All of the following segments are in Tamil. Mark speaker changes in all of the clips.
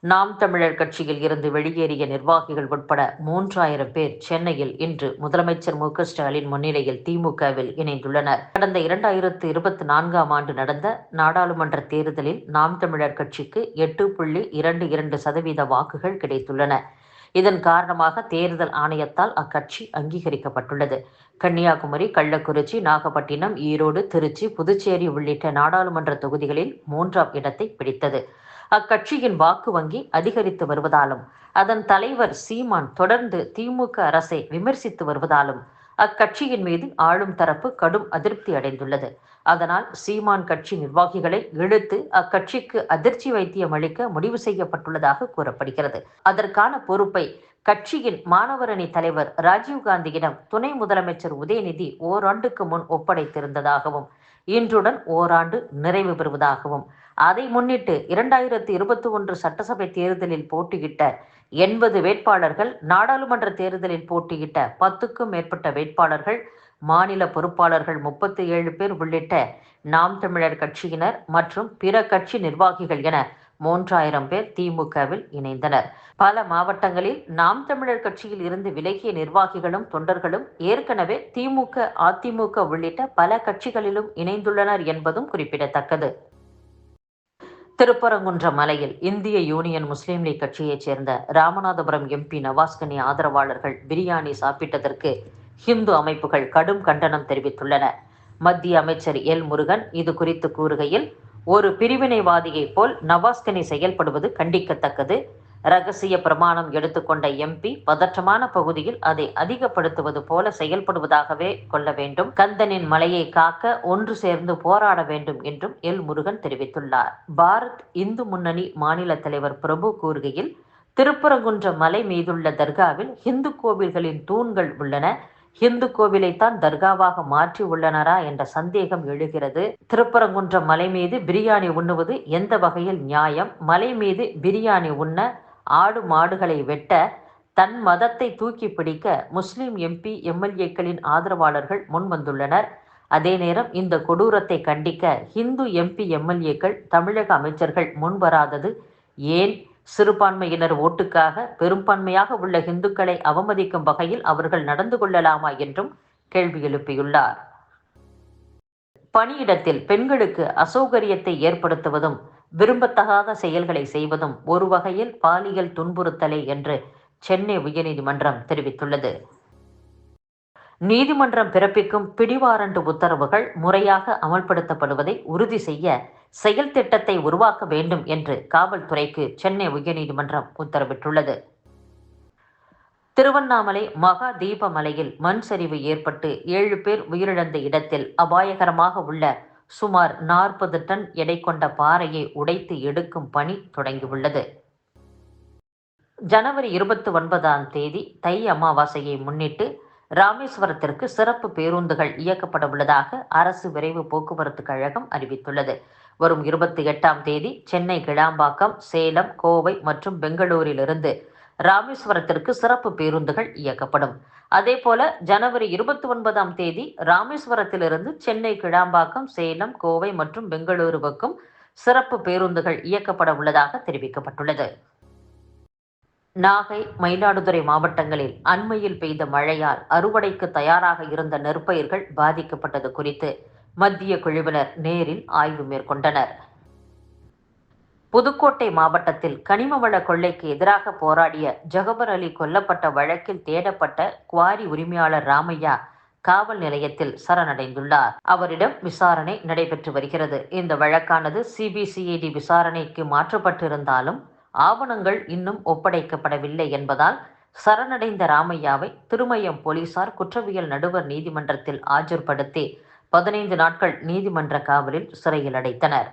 Speaker 1: நாம் தமிழர் கட்சியில் இருந்து வெளியேறிய நிர்வாகிகள் உட்பட 3000 பேர் சென்னையில் இன்று முதலமைச்சர் மு.க.ஸ்டாலின் முன்னிலையில் திமுகவில் இணைந்துள்ளனர். கடந்த 2024ஆம் ஆண்டு நடந்த நாடாளுமன்ற தேர்தலில் நாம் தமிழர் கட்சிக்கு 8.22% வாக்குகள் கிடைத்துள்ளன. இதன் காரணமாக தேர்தல் ஆணையத்தால் அக்கட்சி அங்கீகரிக்கப்பட்டுள்ளது. கன்னியாகுமரி, கள்ளக்குறிச்சி, நாகப்பட்டினம், ஈரோடு, திருச்சி, புதுச்சேரி உள்ளிட்ட நாடாளுமன்ற தொகுதிகளில் 3ஆம் இடத்தை பிடித்தது. அக்கட்சியின் வாக்கு வங்கி அதிகரித்து வருவதாலும் அதன் தலைவர் சீமான் தொடர்ந்து திமுக அரசை விமர்சித்து வருவதாலும் அக்கட்சியின் மீது ஆளும் தரப்பு கடும் அதிருப்தி அடைந்துள்ளது. அதனால் சீமான் கட்சி நிர்வாகிகளை இழுத்து அக்கட்சிக்கு அதிர்ச்சி வைத்தியம் அளிக்க முடிவு செய்யப்பட்டுள்ளதாக கூறப்படுகிறது. அதற்கான பொறுப்பை கட்சியின் மாணவரணி தலைவர் ராஜீவ்காந்தியிடம் துணை முதலமைச்சர் உதயநிதி ஓராண்டுக்கு முன் ஒப்படைத்திருந்ததாகவும் இன்றுடன் ஓராண்டு நிறைவு பெறுவதாகவும் அதை முன்னிட்டு 2021 சட்டசபை தேர்தலில் போட்டியிட்ட 80 வேட்பாளர்கள், நாடாளுமன்ற தேர்தலில் போட்டியிட்ட 10க்கும் மேற்பட்ட வேட்பாளர்கள், மாநில பொறுப்பாளர்கள் 37 பேர் உள்ளிட்ட நாம் தமிழர் கட்சியினர் மற்றும் பிற கட்சி நிர்வாகிகள் என 3000 பேர் திமுகவில் இணைந்தனர். பல மாவட்டங்களில் நாம் தமிழர் கட்சியில் இருந்து விலகிய நிர்வாகிகளும் தொண்டர்களும் ஏற்கனவே திமுக, அதிமுக உள்ளிட்ட பல கட்சிகளிலும் இணைந்துள்ளனர் என்பதும் குறிப்பிடத்தக்கது. திருப்பரங்குன்றம் மலையில் இந்திய யூனியன் முஸ்லீம் லீக் கட்சியைச் சேர்ந்த ராமநாதபுரம் எம்பி நவாஸ்கனி ஆதரவாளர்கள் பிரியாணி சாப்பிட்டதற்கு ஹிந்து அமைப்புகள் கடும் கண்டனம் தெரிவித்துள்ளன. மத்திய அமைச்சர் எல். முருகன் இது குறித்து கூறுகையில், ஒரு பிரிவினைவாதியை போல் நவாஸ்கனி செயல்படுவது கண்டிக்கத்தக்கது. ரகசிய பிரமாணம் எடுத்துக்கொண்ட எம்பி பதற்றமான பகுதியில் அதை அதிகப்படுத்துவது போல செயல்படுவதாகவே கொள்ள வேண்டும். கந்தனின் மலையை காக்க ஒன்று சேர்ந்து போராட வேண்டும் என்றும் எல். முருகன் தெரிவித்துள்ளார். பாரத் இந்து முன்னணி மாநில தலைவர் பிரபு கூறுகையில், திருப்பரங்குன்றம் மலை மீதுள்ள தர்காவில் இந்து கோவில்களின் தூண்கள் உள்ளன. இந்து கோவிலைத்தான் தர்காவாக மாற்றி உள்ளனரா என்ற சந்தேகம் எழுகிறது. திருப்பரங்குன்றம் மலை மீது பிரியாணி உண்ணுவது எந்த வகையில் நியாயம்? மலை மீது பிரியாணி உண்ண, ஆடு மாடுகளை வெட்ட, தன் மதத்தை தூக்கி பிடிக்க முஸ்லிம் எம்பி, எம்எல்ஏக்களின் ஆதரவாளர்கள் முன்வந்துள்ளனர். அதே நேரம் இந்த கொடூரத்தை கண்டிக்க இந்து எம்பி, எம்எல்ஏக்கள், தமிழக அமைச்சர்கள் முன்வராதது ஏன்? சிறுபான்மையினர் ஓட்டுக்காக பெரும்பான்மையாக உள்ள இந்துக்களை அவமதிக்கும் வகையில் அவர்கள் நடந்து கொள்ளலாமா என்றும் கேள்வி எழுப்பியுள்ளார். பணியிடத்தில் பெண்களுக்கு அசௌகரியத்தை ஏற்படுத்துவதும் விரும்பத்தகாத செயல்களை செய்வதும் ஒரு வகையில் பாலியல் துன்புறுத்தலே என்று சென்னை உயர்நீதிமன்றம் தெரிவித்துள்ளது. நீதிமன்றம் பிறப்பிக்கும் பிடிவாரண்ட் உத்தரவுகள் முறையாக அமல்படுத்தப்படுவதை உறுதி செய்ய செயல் திட்டத்தை உருவாக்க வேண்டும் என்று காவல்துறைக்கு சென்னை உயர்நீதிமன்றம் உத்தரவிட்டுள்ளது. திருவண்ணாமலை மகா தீபமலையில் மண் சரிவு ஏற்பட்டு 7 பேர் உயிரிழந்த இடத்தில் அபாயகரமாக உள்ள சுமார் 40 டன் எடை கொண்ட பாறையை உடைத்து எடுக்கும் பணி தொடங்கியுள்ளது. ஜனவரி 29ஆம் தேதி தை அமாவாசையை முன்னிட்டு ராமேஸ்வரத்திற்கு சிறப்பு பேருந்துகள் இயக்கப்பட உள்ளதாக அரசு விரைவு போக்குவரத்து கழகம் அறிவித்துள்ளது. வரும் 28ஆம் தேதி சென்னை கிளாம்பாக்கம், சேலம், கோவை மற்றும் பெங்களூரிலிருந்து ராமேஸ்வரத்திற்கு சிறப்பு பேருந்துகள் இயக்கப்படும். அதேபோல ஜனவரி 29ஆம் தேதி ராமேஸ்வரத்திலிருந்து சென்னை கிளாம்பாக்கம், சேலம், கோவை மற்றும் பெங்களூருவுக்கும் சிறப்பு பேருந்துகள் இயக்கப்பட உள்ளதாக தெரிவிக்கப்பட்டுள்ளது. நாகை, மயிலாடுதுறை மாவட்டங்களில் அண்மையில் பெய்த மழையால் அறுவடைக்கு தயாராக இருந்த நெற்பயிர்கள் பாதிக்கப்பட்டது குறித்து மத்திய குழுவினர் நேரில் ஆய்வு மேற்கொண்டனர். புதுக்கோட்டை மாவட்டத்தில் கனிமவள கொள்ளைக்கு எதிராக போராடிய ஜகபர் அலி கொல்லப்பட்ட வழக்கில் தேடப்பட்ட குவாரி உரிமையாளர் ராமையா காவல் நிலையத்தில் சரணடைந்துள்ளார். அவரிடம் விசாரணை நடைபெற்று வருகிறது. இந்த வழக்கானது சிபிசிஐடி விசாரணைக்கு மாற்றப்பட்டிருந்தாலும் ஆவணங்கள் இன்னும் ஒப்படைக்கப்படவில்லை என்பதால் சரணடைந்த ராமையாவை திருமயம் போலீசார் குற்றவியல் நடுவர் நீதிமன்றத்தில் ஆஜர்படுத்தி 15 நாட்கள் நீதிமன்ற காவலில் சிறையில் அடைத்தனர்.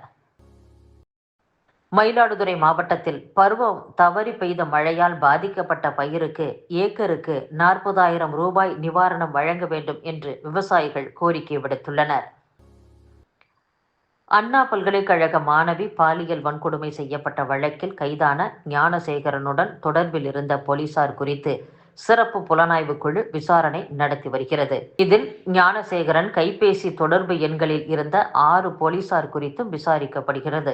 Speaker 1: மயிலாடுதுறை மாவட்டத்தில் பருவம் தவறி பெய்த மழையால் பாதிக்கப்பட்ட பயிருக்கு ஏக்கருக்கு 40,000 ரூபாய் நிவாரணம் வழங்க வேண்டும் என்று விவசாயிகள் கோரிக்கை விடுத்துள்ளனர். அண்ணா பல்கலைக்கழக மாணவி பாலியல் வன்கொடுமை செய்யப்பட்ட வழக்கில் கைதான ஞானசேகரனுடன் தொடர்பில் இருந்த போலீசார் குறித்து சிறப்பு புலனாய்வு குழு விசாரணை நடத்தி வருகிறது. இதில் ஞானசேகரன் கைபேசி தொடர்பு எண்களில் இருந்த 6 போலீசார் குறித்தும் விசாரிக்கப்படுகிறது.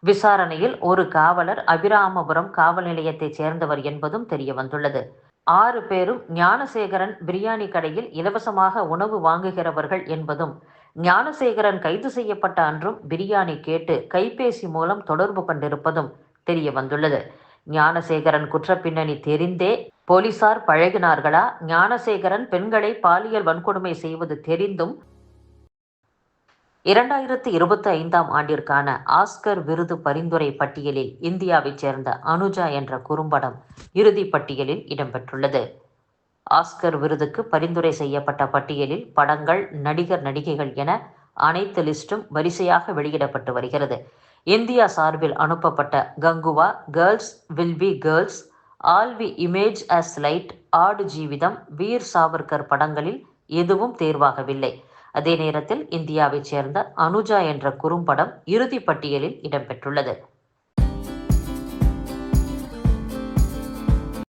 Speaker 1: விசாரணையில் ஒரு காவலர் அபிராமபுரம் காவல் நிலையத்தைச் சேர்ந்தவர் என்பதும் தெரிய வந்துள்ளது. 6 பேரும் ஞானசேகரன் பிரியாணி கடையில் இலவசமாக உணவு வாங்குகிறவர்கள் என்பதும், ஞானசேகரன் கைது செய்யப்பட்ட அன்றும் பிரியாணி கேட்டு கைபேசி மூலம் தொடர்பு கொண்டிருப்பதும் தெரிய வந்துள்ளது. ஞானசேகரன் குற்றப்பின்னணி தெரிந்தே போலீசார் பழகினார்களா? ஞானசேகரன் பெண்களை பாலியல் வன்கொடுமை செய்வது தெரிந்தும் 2025ஆம் ஆண்டிற்கான ஆஸ்கர் விருது பரிந்துரை பட்டியலில் இந்தியாவைச் சேர்ந்த அனுஜா என்ற குறும்படம் இறுதி பட்டியலில் இடம்பெற்றுள்ளது. ஆஸ்கர் விருதுக்கு பரிந்துரை செய்யப்பட்ட பட்டியலில் படங்கள், நடிகர் நடிகைகள் என அனைத்து லிஸ்டும் வரிசையாக வெளியிடப்பட்டு வருகிறது. இந்தியா சார்பில் அனுப்பப்பட்ட Kanguva, girls will be girls, all we imagine as light, Aadu Jeevitham, Veer Savarkar படங்களில் எதுவும் தேர்வாகவில்லை. அதே நேரத்தில் இந்தியாவைச் சேர்ந்த அனுஜா என்ற குறும்படம் இறுதி பட்டியலில் இடம்பெற்றுள்ளது.